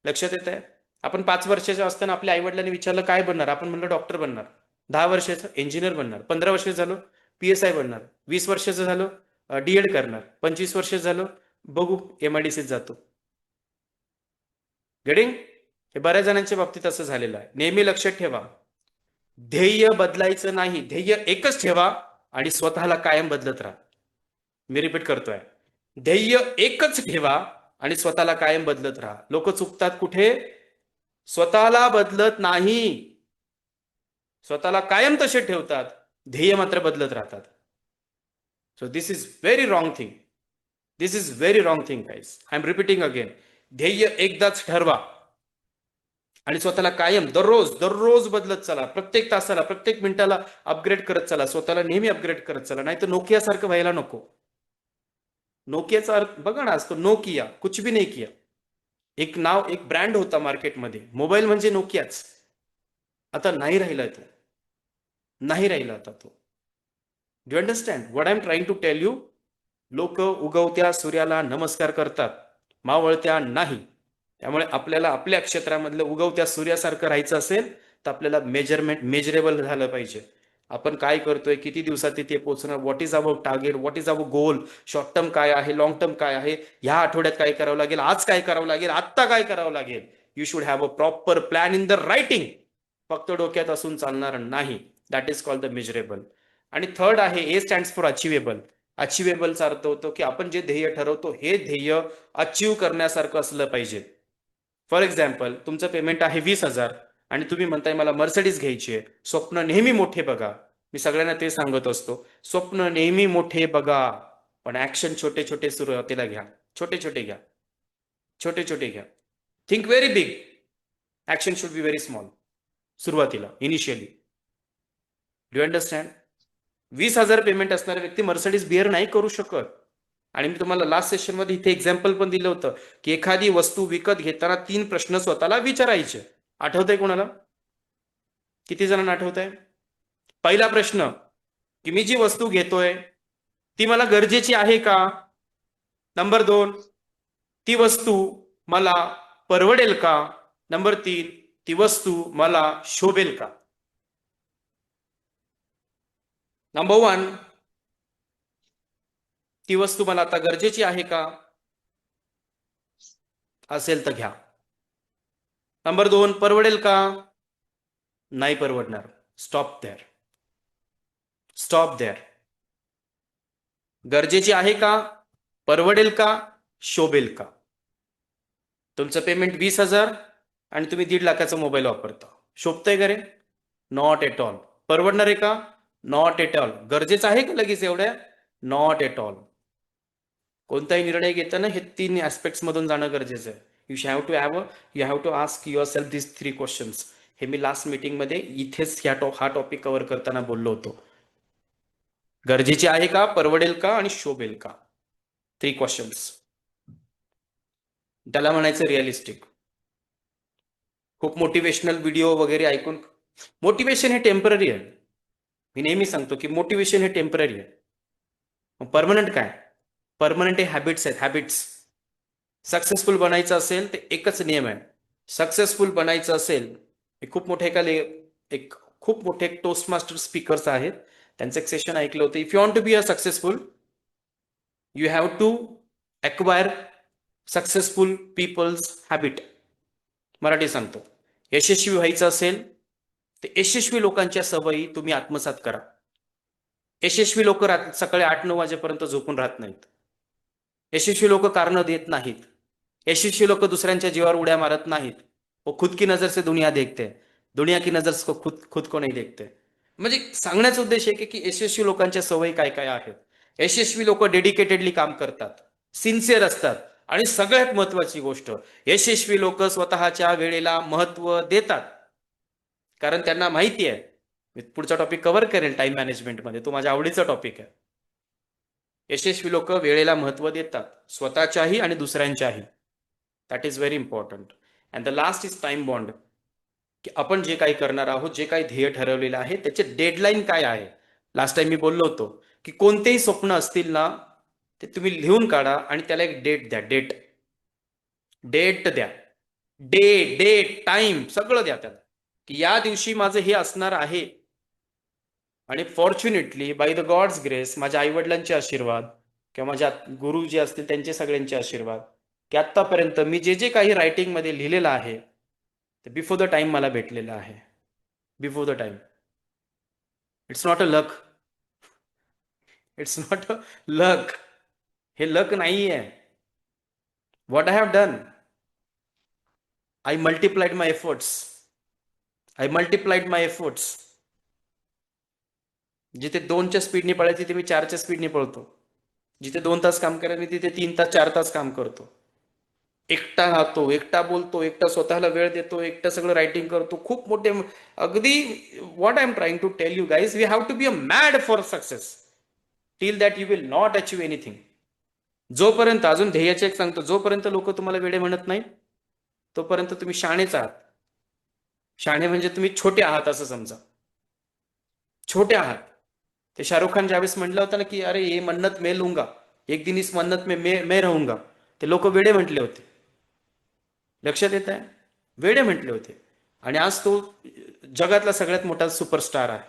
लक्षात येत आहे? आपण 5 वर्षाचे असताना आपल्या आई वडिलांनी विचारलं काय बनणार, आपण म्हणलं डॉक्टर बनणार. 10 वर्षाचं इंजिनियर बनणार. 15 वर्ष झालं PSI बनणार. 20 वर्षाचं झालं DED करणार. 25 वर्ष झालं बघू MIDCत जातो. गेटिंग? हे बऱ्याच जणांच्या बाबतीत असं झालेलं आहे. नेहमी लक्षात ठेवा, ध्येय बदलायचं नाही. ध्येय एकच ठेवा आणि स्वतःला कायम बदलत राहा. मी रिपीट करतोय, ध्येय एकच ठेवा आणि स्वतःला कायम बदलत राहा. लोक चुकतात कुठे? स्वतःला बदलत नाही. स्वतःला कायम तसे ठेवतात, ध्येय मात्र बदलत राहतात. So this is very wrong thing. This is very wrong thing guys. I am repeating again. ध्येय एकदाच ठरवा आणि स्वतःला कायम दररोज दररोज बदलत चला. प्रत्येक तासाला, प्रत्येक मिनिटाला अपग्रेड करत चला. स्वतःला नेहमी अपग्रेड करत चला. नाही तर नोकिया सारखं व्हायला नको. नोकियाचा अर्थ बघा ना, असतो नो किया, कुछ भी नाही किया. एक नाव, एक ब्रँड होता मार्केटमध्ये, मोबाईल म्हणजे नोकियाच. आता नाही राहिला तो. नाही राहिला आता तो. Do understand what I am trying to tell you? लोक उगवत्या सूर्याला नमस्कार करतात, मावळत्या नाही. त्यामुळे आपल्याला आपल्या क्षेत्रामधलं उगवत्या सूर्यासारखं राहायचं असेल तर आपल्याला मेजरेबल झालं पाहिजे. आपण काय करतोय, किती दिवसात तिथे पोहोचणं, what is our target, what is our goal, short term काय आहे, लॉंग टर्म काय आहे, ह्या आठवड्यात काय करावं लागेल, आज काय करावं लागेल, आत्ता काय करावं लागेल. You should have a proper plan in the writing. फक्त डोक्यात असून चालणार नाही. That is called the measurable. आणि थर्ड आहे ए स्टँड्स फॉर अचिवेबल. अचिवेबलचा अर्थ होतो की आपण जे ध्येय ठरवतो हे ध्येय अचीव करण्यासारखं असलं पाहिजे. फॉर एक्झाम्पल, तुमचं पेमेंट आहे 20,000 आणि तुम्ही म्हणताय मला मर्सिडीज घ्यायची आहे. स्वप्न नेहमी मोठे बघा. मी सगळ्यांना ते सांगत असतो, स्वप्न नेहमी मोठे बघा, पण ऍक्शन छोटे छोटे सुरुवातीला घ्या. छोटे छोटे घ्या. छोटे छोटे घ्या. Think very big. Action should be very small. सुरुवातीला, इनिशियली. Do understand? 20,000 पेमेंट असणारा व्यक्ती मर्सिडीज बिअर नाही करू शकत. आणि मी तुम्हाला लास्ट सेशन मध्ये इथे एक्झाम्पल पण दिलं होतं की एखादी वस्तू विकत घेताना 3 प्रश्न स्वतःला विचारायचे. आठवतंय कोणाला? किती जणांना आठवतंय? पहिला प्रश्न, की मी जी वस्तू घेतोय ती मला गरजेची आहे का? नंबर 2, ती वस्तू मला परवडेल का? नंबर 3, ती वस्तू मला शोभेल का? नंबर 1, ती वस्तू मला आता गरजेची आहे का? असेल तर घ्या. नंबर 2, परवडेल का? नाही परवडणार. Stop there. Stop there. गरजेची आहे का? परवडेल का? शोभेल का? तुमचं पेमेंट 20,000 आणि तुम्ही 1,50,000चा मोबाईल वापरता. शोभतंय का रे? Not at all. परवडणार आहे का? Not at all. गरजेचं आहे का लगेच एवढ्या? Not at all. कोणताही निर्णय घेताना हे 3 ऍस्पेक्ट्स मधून जाणं गरजेचं आहे. You have to ask yourself this 3 questions. हे मी लास्ट मीटिंग मध्ये इथेच हा टॉपिक कव्हर करताना बोललो होतो. गरजेची आहे का? परवडेल का? आणि शोभेल का? 3 क्वेश्चन्स. त्याला म्हणायचं रिअलिस्टिक. खूप मोटिवेशनल व्हिडिओ वगैरे ऐकून, मोटिवेशन हे टेम्पररी आहे. मी नेहमी सांगतो की मोटिवेशन हे टेम्पररी आहे. परमनंट काय? परमनंट हे हॅबिट्स आहेत, हॅबिट्स. सक्सेसफुल बनायचं असेल तर एकच नियम आहे. सक्सेसफुल बनायचं असेल, खूप मोठे एक खूप मोठे टोस्ट मास्टर स्पीकर्स आहेत, त्यांचं एक सेशन ऐकलं होतं. If you want to be a successful, you have to acquire successful peoples habit. Marathi सांगतो, यशस्वी व्हायचं असेल तर यशस्वी लोकांच्या सवयी तुम्ही आत्मसात करा. यशस्वी लोक सकाळी 8-9 वाजेपर्यंत झोपून राहत नाहीत. यशस्वी लोक कारण देत नाहीत. यशस्वी लोक दुसऱ्यांच्या जीवावर उड्या मारत नाहीत. वो खुद की नजर से दुनिया देखते हैं, दुनिया की नजर से खुद खुद को नहीं देखते. म्हणजे सांगण्याचा उद्देश आहे की यशस्वी लोकांच्या सवयी काय काय आहेत. यशस्वी लोक डेडिकेटेडली काम करतात, सिन्सिअर असतात, आणि सगळ्यात महत्वाची गोष्ट, यशस्वी लोक स्वतःच्या वेळेला महत्व देतात. कारण त्यांना माहिती आहे, मी पुढचा टॉपिक कव्हर करेल टाइम मॅनेजमेंटमध्ये, तो माझ्या आवडीचा टॉपिक आहे. यशस्वी लोक वेळेला महत्व देतात, स्वतःच्याही आणि दुसऱ्यांच्याही. That is very important. And the last is time bond. की आपण जे काही करणार आहोत, जे काही ध्येय ठरवलेलं आहे, त्याचे डेडलाईन काय आहे. लास्ट टाइम मी बोललो होतो की कोणतेही स्वप्न असतील ना, ते तुम्ही लिहून काढा आणि त्याला एक डेट द्या. डेट डेट द्या. डेट टाइम सगळं द्या त्याला, की या दिवशी माझं हे असणार आहे. आणि fortunately by the gods grace, माझ्या आईवडिलांचे आशीर्वाद किंवा माझ्या गुरु जे असतील त्यांचे सगळ्यांचे आशीर्वाद, की आतापर्यंत मी जे जे काही रायटिंग मध्ये लिहिलेलं आहे ते बिफोर द टाइम मला भेटलेलं आहे. Before the time. It's not a luck. It's not a luck. हे लक नाही आहे. What I have done, I multiplied my efforts. I multiplied my efforts. जिथे 2च्या स्पीडने पळायचे तिथे मी 4च्या स्पीडने पळतो. जिथे 2 तास काम करायचं मी तिथे 3 तास 4 तास काम करतो. एकटा राहतो, एकटा बोलतो, एकटा स्वतःला वेळ देतो, एकटा सगळं रायटिंग करतो. खूप मोठे, अगदी what I am trying to tell you guys, we have to be a mad for success. Till that you will not achieve anything. जोपर्यंत, अजून ध्येयाचे एक सांगतो, जोपर्यंत लोक तुम्हाला वेडे म्हणत नाही तोपर्यंत तुम्ही शाणेच आहात. शाणे म्हणजे तुम्ही छोटे आहात असं समजा. छोटे आहात. ते शाहरुख खान ज्यावेळेस म्हटलं होतं ना की अरे ये मन्नत मैं लूंगा, एक दिन इस मन्नत में मैं रहूंगा, ते लोक वेडे म्हटले होते. लक्षात येत आहे? वेडे म्हटले होते. आणि आज तो जगातला सगळ्यात मोठा सुपरस्टार आहे.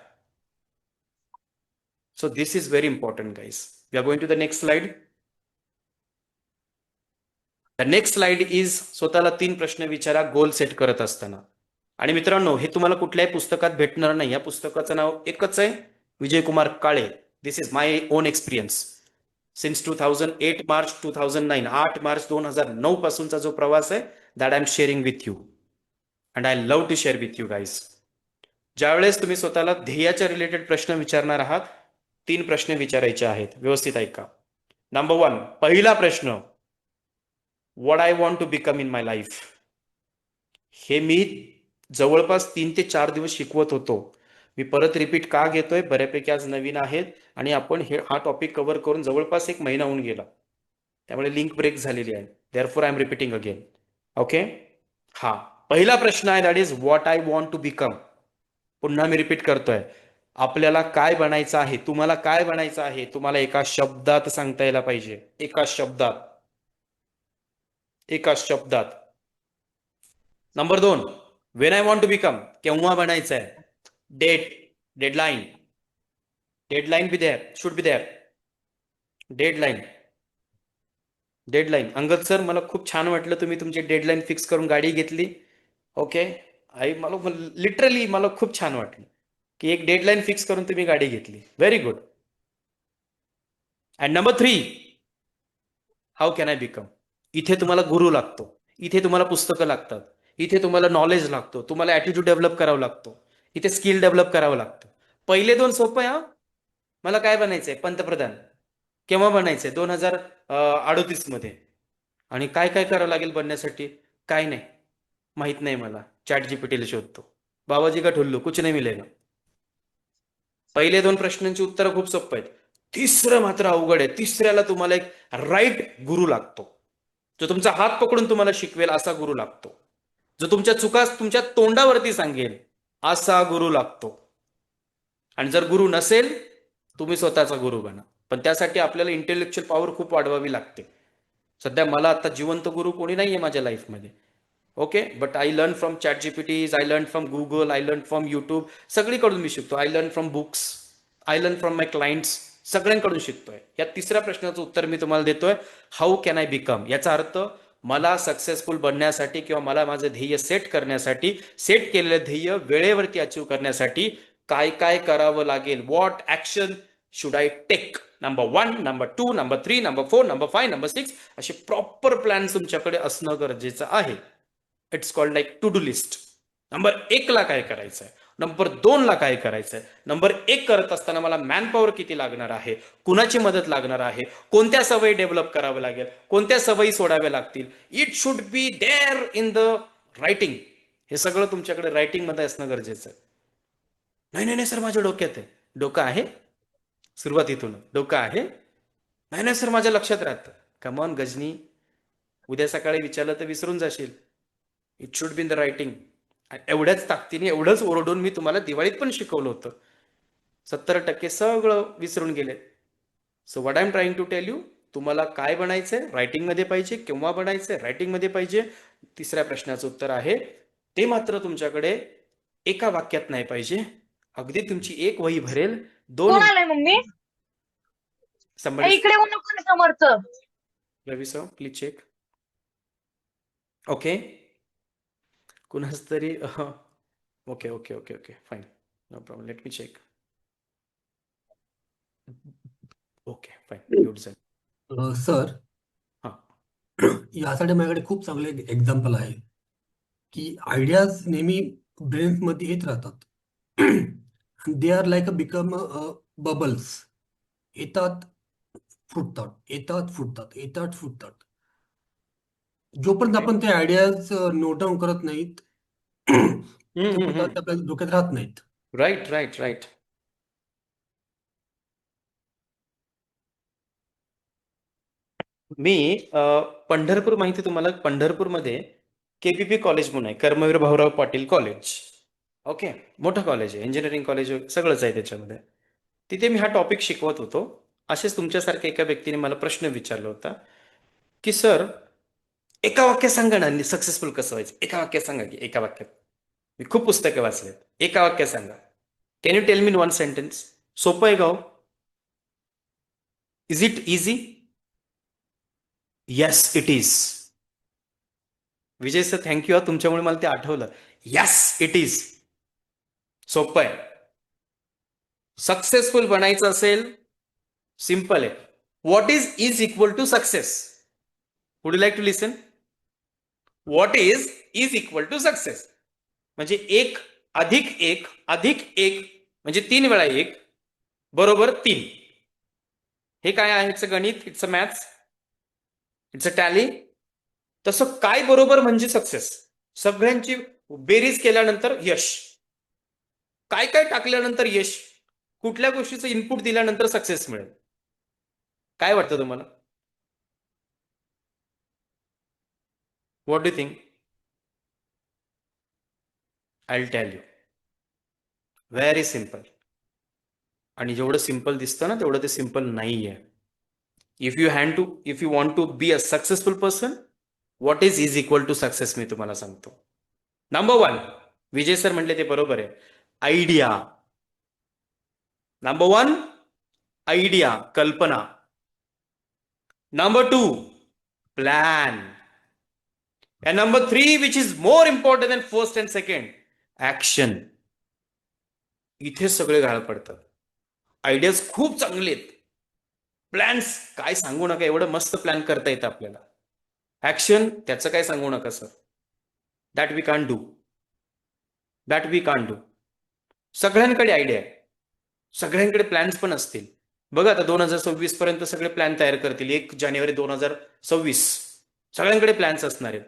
So this is very important guys. We are going to the next slide. The next slide is, स्वतःला 3 प्रश्न विचारा गोल सेट करत असताना. आणि मित्रांनो, हे तुम्हाला कुठल्याही पुस्तकात भेटणार नाही. या पुस्तकाचं नाव एकच आहे, Vijay Kumar Kale. This is my own experience since 2008 March 2009, 8 March 2009 पासूनचा जो प्रवास आहे, that I am sharing with you and I love to share with you guys. ज्यावेळेस तुम्ही स्वतःला ध्येयाच्या रिलेटेड प्रश्न विचारणार आहात, 3 प्रश्न विचारायचे आहेत. व्यवस्थित ऐका. नंबर 1, पहिला प्रश्न, what I want to become in my life. हे मी जवळपास 3 ते 4 दिवस शिकवत होतो. मी परत रिपीट का घेतोय, बऱ्यापैकी आज नवीन आहेत आणि आपण हा टॉपिक कव्हर करून जवळपास 1 महिना होऊन गेला, त्यामुळे लिंक ब्रेक झालेली आहे. Therefore I am repeating again. Okay. हा पहिला प्रश्न आहे, that is what I want to become. पुन्हा मी रिपीट करतोय, आपल्याला काय बनायचं आहे, तुम्हाला काय बनायचं आहे, तुम्हाला एका शब्दात सांगता यायला पाहिजे. एका शब्दात. एका शब्दात. Number 2, when I want to become, केव्हा बनायचं आहे. Date, deadline. Deadline be there, should be there. Deadline. Deadline. Angad sir, मला खूप छान वाटलं तुम्ही तुमची डेडलाईन फिक्स करून गाडी घेतली. ओके. मला लिटरली मला खूप छान वाटलं की एक डेडलाईन फिक्स करून तुम्ही गाडी घेतली. Very good. And number 3, how can I become. इथे तुम्हाला गुरु लागतो, इथे तुम्हाला पुस्तकं लागतात, इथे तुम्हाला नॉलेज लागतो, तुम्हाला ऍटिट्यूड डेव्हलप करावा लागतो, इथे स्किल डेव्हलप करावं लागतं. पहिले 2 सोपं आहे. मला काय बनायचंय? पंतप्रधान. केव्हा बनायचंय? 2038 मध्ये. आणि काय काय करावं लागेल बनण्यासाठी? काय नाही माहित नाही मला. चॅट जीपीटीला शोधतो. बाबाजी का ठुल्लू, कुछ नाही मिलेगा. पहिले 2 प्रश्नांची उत्तरं खूप सोपं आहेत. तिसरं मात्र अवघड आहे. तिसऱ्याला तुम्हाला एक राईट गुरु लागतो, जो तुमचा हात पकडून तुम्हाला शिकवेल असा गुरु लागतो, जो तुमच्या चुका तुमच्या तोंडावरती सांगेल असा गुरु लागतो. आणि जर गुरु नसेल, तुम्ही स्वतःचा गुरु बना. पण त्यासाठी आपल्याला इंटेलेक्च्युअल पॉवर खूप वाढवावी लागते. सध्या मला आता जिवंत गुरु कोणी नाहीये माझ्या लाईफमध्ये. Okay, but I learn from ChatGPTs, I learn from Google, I learn from YouTube. सगळीकडून मी शिकतो. I learn from books, I learn from my clients. सगळ्यांकडून शिकतोय. या तिसऱ्या प्रश्नाचं उत्तर मी तुम्हाला देतोय, हाऊ कॅन आय बिकम. याचा अर्थ, मला सक्सेसफुल बनण्यासाठी किंवा मला माझं ध्येय सेट करण्यासाठी, सेट केलेलं ध्येय वेळेवरती अचीव करण्यासाठी काय काय करावं लागेल. What action should I take. Number 1, number 2, number 3, number 4, number 5, number 6, असे प्रॉपर प्लॅन तुमच्याकडे असणं गरजेचं आहे. It's called like to do list. Number 1 ला काय करायचंय, नंबर 2 ला काय करायचंय, नंबर 1 करत असताना मला मॅन पॉवर किती लागणार आहे, कुणाची मदत लागणार आहे, कोणत्या सवयी डेव्हलप कराव्या लागेल, कोणत्या सवयी सोडाव्या लागतील. It should be there in the writing. हे सगळं तुमच्याकडे रायटिंग मध्ये असणं गरजेचं आहे. नाही नाही नाही सर, माझ्या डोक्यात आहे. डोकं आहे, सुरुवातीतून डोकं आहे. नाही नाही सर, माझ्या लक्षात राहतं. कमॉन गजनी, उद्या सकाळी विचारलं तर विसरून जाशील. It should be in the writing. एवढ्याच ताकदीने, एवढंच ओरडून मी तुम्हाला दिवाळीत पण शिकवलं होतं. 70% सगळं विसरून गेले. So what I am trying to tell you, तुम्हाला काय बनायचंय? रायटिंग मध्ये पाहिजे. केव्हा बनायचंय? रायटिंग मध्ये पाहिजे. तिसऱ्या प्रश्नाचं उत्तर आहे, ते मात्र तुमच्याकडे एका वाक्यात नाही पाहिजे. अगदी तुमची एक वही भरेल, 2 कोण आलंय मम्मी? somebody. इकडे कोण कोण समोरचं? Ravi sir, please check. Okay, कुणाच तरी. Okay okay okay okay, fine, no problem, let me check. Okay fine, good sir. Sir, हां, यासाठी माझ्याकडे खूप चांगले एक्झाम्पल आहे की आयडियाज नेहमी ब्रेन मध्ये येत राहतात. They are like a become bubbles. येतात, फुटतात, येतात, फुटतात, येतात, फुटतात. जोपर्यंत आपण ते आयडियाज नोट डाऊन करत नाहीत, तोपर्यंत ते आपल्या डोक्यात राहत नाहीत. Right right right. मी पंढरपूर, माहिती तुम्हाला? पंढरपूरमध्ये केपीपी कॉलेज म्हणून आहे, कर्मवीर भाऊराव पाटील कॉलेज. ओके, मोठं कॉलेज आहे, इंजिनिअरिंग कॉलेज सगळंच आहे त्याच्यामध्ये. तिथे मी हा टॉपिक शिकवत होतो. असेच तुमच्यासारख्या एका व्यक्तीने मला प्रश्न विचारला होता की सर, एका वाक्यात सांगा ना सक्सेसफुल कसं व्हायचं. एका वाक्यात सांगा की, एका वाक्यात. मी खूप पुस्तकं वाचलेत. एका वाक्यात सांगा. Can you tell me in 1 sentence? सोपं आहे का हो? Is it easy? Yes it is. Vijay sir, thank you. तुमच्यामुळे मला ते आठवलं. Yes it is. सोपं आहे. सक्सेसफुल बनायचं असेल, सिंपल आहे. What is equal to success? Would you like to listen? What is equal to success म्हणजे 1 अधिक 1 अधिक 1 म्हणजे 3 वेळा 1 बरोबर 3. हे काय आहे? इट्स अ गणित, it's a maths, it's a tally. तसं काय बरोबर म्हणजे सक्सेस? सगळ्यांची बेरीज केल्यानंतर यश. काय काय टाकल्यानंतर यश? कुठल्या गोष्टीचं इनपुट दिल्यानंतर सक्सेस मिळेल? काय वाटतं तुम्हाला? What do think? I will tell you. Very simple. आणि जेवढं सिंपल दिसतं ना, तेवढं ते सिंपल नाहीये. If you want to be a successful person, what is equal to success मी तुम्हाला सांगतो. नंबर 1, विजय सर म्हटले ते बरोबर आहे, आयडिया. नंबर 1, आयडिया, कल्पना. Number 2, plan. And number 3, which is more important than first and second, action. इथे सगळे गाळ पडतात. आयडियाज खूप चांगले आहेत, प्लॅन्स काय सांगू नका, एवढं मस्त प्लॅन करता येतं आपल्याला. ऍक्शन त्याचं काय सांगू नका sir. That we can't do. That we can't do. सगळ्यांकडे आयडिया आहे, सगळ्यांकडे प्लॅन्स पण असतील. बघा आता 2026 पर्यंत सगळे प्लॅन तयार करतील. 1 जानेवारी 2026 सगळ्यांकडे प्लॅन्स असणार आहेत,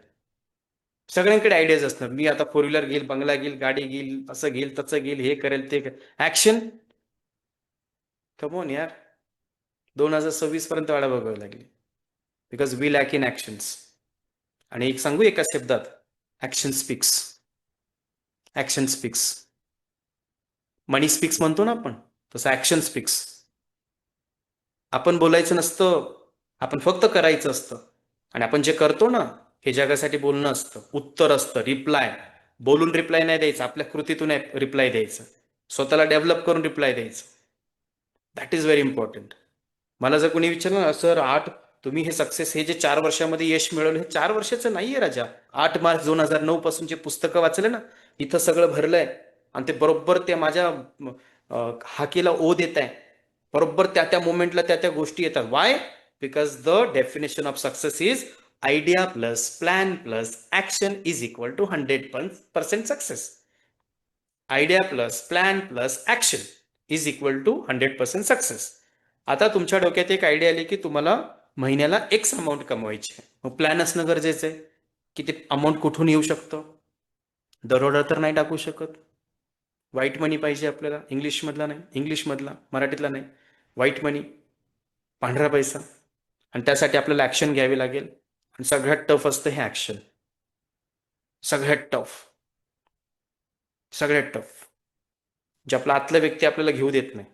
सगळ्यांकडे आयडियाज असणार. मी आता 4 व्हीलर घेईल, बंगला घेईल, गाडी घेईल, असं घेईल, तसं घेईल, हे करेल, ते करेल. ऍक्शन कमोन यार, 2026 पर्यंत वाढा बघावी लागली. Because we lack in actions. आणि एक सांगू एका शब्दात, action speaks. Action speaks. Money speaks म्हणतो ना आपण, तसं ऍक्शन स्पीक्स. आपण बोलायचं नसतं, आपण फक्त करायचं असतं. आणि आपण जे करतो ना, हे जगासाठी बोलणं असतं, उत्तर असतं, रिप्लाय. बोलून रिप्लाय नाही द्यायचं, आपल्या कृतीतून रिप्लाय द्यायचं, स्वतःला डेव्हलप करून रिप्लाय द्यायचं. That is very important. मला जर कोणी विचारलं ना, सर तुम्ही हे सक्सेस, हे जे 4 वर्षामध्ये यश मिळवलं, हे 4 वर्षाचं नाहीये राजा. 8 मार्च 2009 पासून जे पुस्तकं वाचले ना, इथं सगळं भरलंय. आणि ते बरोबर ते माझ्या हाकेला ओ देत आहे. बरोबर त्या मोमेंटला त्या गोष्टी येतात. Why? Because the definition of success is idea plus plan plus action is equal to 100% success. Idea plus plan plus action is equal to 100% success. आता तुमच्या डोक्यात एक आयडिया आली की तुम्हाला महिन्याला एक्स अमाऊंट कमवायची आहे. मग प्लॅन असणं गरजेचं आहे की ते अमाऊंट कुठून येऊ शकतं. दरोडा तर नाही टाकू शकत. व्हाईट मनी पाहिजे आपल्याला, इंग्लिशमधला नाही, इंग्लिशमधला, मराठीतला नाही. व्हाईट मनी, पांढरा पैसा. आणि त्यासाठी आपल्याला ऍक्शन घ्यावी लागेल. आणि सगळ्यात टफ असतं हे ऍक्शन. सगळ्यात टफ, सगळ्यात टफ. जे आपला आतला व्यक्ती आपल्याला घेऊ देत नाही.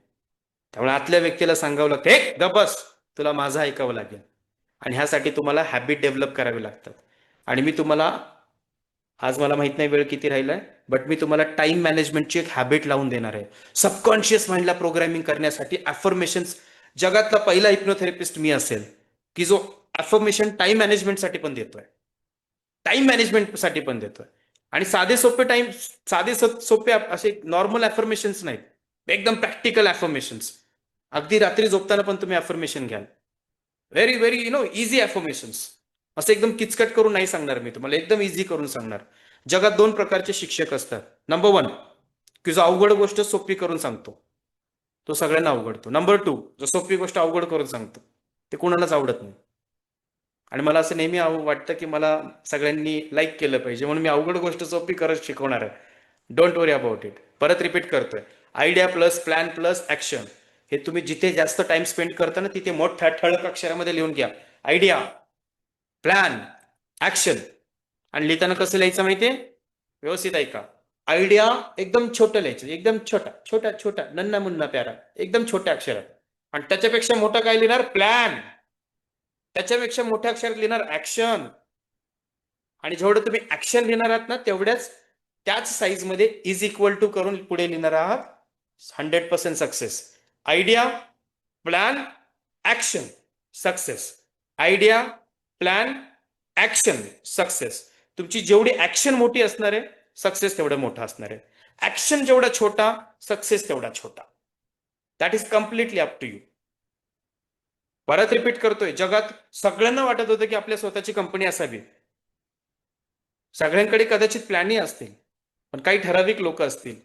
त्यामुळे आतल्या व्यक्तीला सांगावं लागतं, हे गप बस, तुला माझं ऐकावं लागेल. आणि ह्यासाठी तुम्हाला हॅबिट डेव्हलप करावे लागतात. आणि मी तुम्हाला, आज मला माहित नाही वेळ किती राहिलाय, बट मी तुम्हाला टाइम मॅनेजमेंटची एक हॅबिट लावून देणार आहे. सबकॉन्शियस माइंडला प्रोग्रामिंग करण्यासाठी अफर्मेशन्स. जगातला पहिला हिप्नोथेरपिस्ट मी असेल की जो अफर्मेशन टाइम मॅनेजमेंटसाठी पण देतोय. टाइम मॅनेजमेंटसाठी पण देतोय. आणि साधे सोपे असे नॉर्मल अफर्मेशन्स नाहीत, एकदम प्रॅक्टिकल अफर्मेशन्स. अगदी रात्री झोपताना पण तुम्ही अफर्मेशन घ्याल. Very very easy affirmations. असं एकदम किचकट करून नाही सांगणार मी तुम्हाला, एकदम इझी करून सांगणार. जगात 2 प्रकारचे शिक्षक असतात. नंबर 1 की जो अवघड गोष्ट सोपी करून सांगतो, तो सगळ्यांना अवघडतो. नंबर 2 जो सोपी गोष्ट अवघड करून सांगतो, ते कोणालाच आवडत नाही. आणि मला असं नेहमी वाटतं की मला सगळ्यांनी लाईक केलं पाहिजे, म्हणून मी अवघड गोष्ट सोपी करत शिकवणार आहे. Don't worry about it. परत रिपीट करतोय, idea plus plan plus action. हे तुम्ही जिथे जास्त टाइम स्पेंड करता ना, तिथे मोठ्या ठळक अक्षरामध्ये लिहून घ्या. Idea, plan, action. आणि लिहिताना कसं लिहायचं माहितीये? व्यवस्थित ऐका. आयडिया एकदम छोटं लिहायचं, एकदम छोटा नन्ना मुन्ना प्यारा, एकदम छोट्या अक्षरात. आणि त्याच्यापेक्षा मोठा काय लिहिणार? प्लॅन. त्याच्यापेक्षा मोठ्या अक्षरात लिहिणार ऍक्शन. आणि जेवढं तुम्ही ऍक्शन लिहिणार आहात ना, तेवढ्याच त्याच साईज मध्ये इज इक्वल टू करून पुढे लिहिणार आहात 100% success. Idea, plan, action, success. Idea, plan, action, success. तुमची जेवढी ऍक्शन मोठी असणार आहे, सक्सेस तेवढा मोठा असणार आहे. ऍक्शन जेवढा छोटा, सक्सेस तेवढा छोटा. That is completely up to you. परत रिपीट करतोय, जगात सगळ्यांना वाटत होतं की आपल्या स्वतःची कंपनी असावी. सगळ्यांकडे कदाचित प्लॅनही असतील, पण काही ठराविक लोक असतील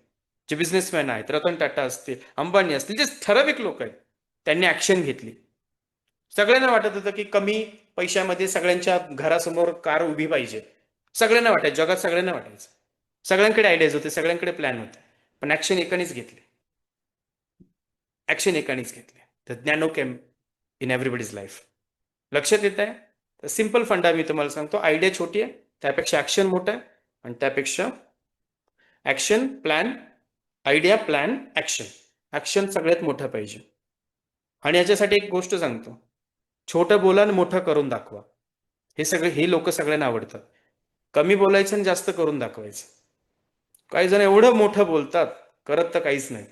जे बिझनेसमॅन आहेत, रतन टाटा असतील, अंबानी असतील, जे ठराविक लोक आहेत, त्यांनी ऍक्शन घेतली. सगळ्यांना वाटत होतं की कमी पैशामध्ये सगळ्यांच्या घरासमोर कार उभी पाहिजे. सगळ्यांना वाटायचं, जगात सगळ्यांना वाटायचं. सगळ्यांकडे आयडियाज होते, सगळ्यांकडे प्लॅन होते, पण ऍक्शन एकानेच घेतले. ऍक्शन एकानेच घेतले. तर ज्ञानो केम इन एव्हरीबडीज लाईफ. लक्षात येत आहे? तर सिंपल फंडा मी तुम्हाला सांगतो, आयडिया छोटी आहे, त्यापेक्षा ऍक्शन मोठं आहे, आणि त्यापेक्षा action, plan, idea, plan, action. Action सगळ्यात मोठं पाहिजे. आणि याच्यासाठी एक गोष्ट सांगतो, छोटं बोला आणि मोठं करून दाखवा. हे लोक सगळ्यांना आवडतात. कमी बोलायचं आणि जास्त करून दाखवायचं. काही जण एवढं मोठं बोलतात, करत तर काहीच नाही.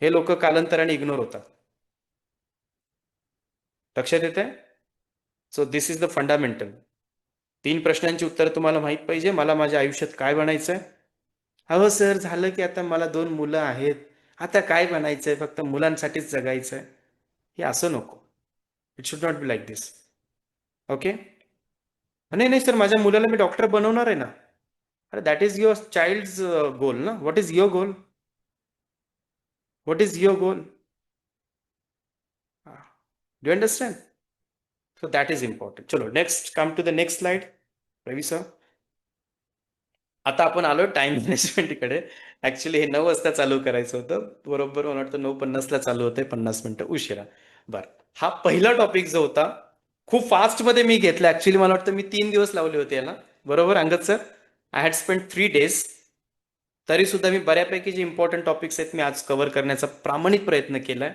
हे लोक कालांतराने इग्नोर होतात. लक्षात येत आहे? So this is the fundamental. 3 प्रश्नांची उत्तर तुम्हाला माहित पाहिजे. मला माझ्या आयुष्यात काय बनायचंय? अहो सर, झालं की आता मला 2 मुलं आहेत. आता काय बनायचंय? फक्त मुलांसाठीच जगायचंय. हे असं नको. It should not be like this. Okay? नाही, नाही सर, माझ्या मुलाला मी डॉक्टर बनवणार आहे ना. अरे that is your child's goal ना. What is your goal? What is your goal? Do understand? So that is important. चलो next, come to the next slide. Ravi sir, आता आपण आलो टाइम मॅनेजमेंटकडे. ऍक्च्युली हे 9 वाजता चालू करायचं होतं. बरोबर मला वाटतं 9:50ला चालू होतंय, 50 मिनिटं उशिरा. बरं, हा पहिला टॉपिक जो होता खूप फास्ट मध्ये मी घेतला. ऍक्च्युली मला वाटतं मी 3 दिवस लावले होते याला. बरोबर Angad sir? I had spend 3 days. तरी सुद्धा मी बऱ्यापैकी जे इम्पॉर्टंट टॉपिक्स आहेत मी आज कव्हर करण्याचा प्रामाणिक प्रयत्न केलाय.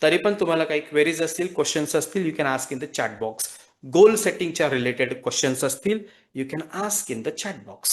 तरी पण तुम्हाला काही क्वेरीज असतील, क्वेश्चन्स असतील, you can ask in the chat box. Goal सेटिंगच्या रिलेटेड क्वेश्चन्स असतील, you can ask in the chat box.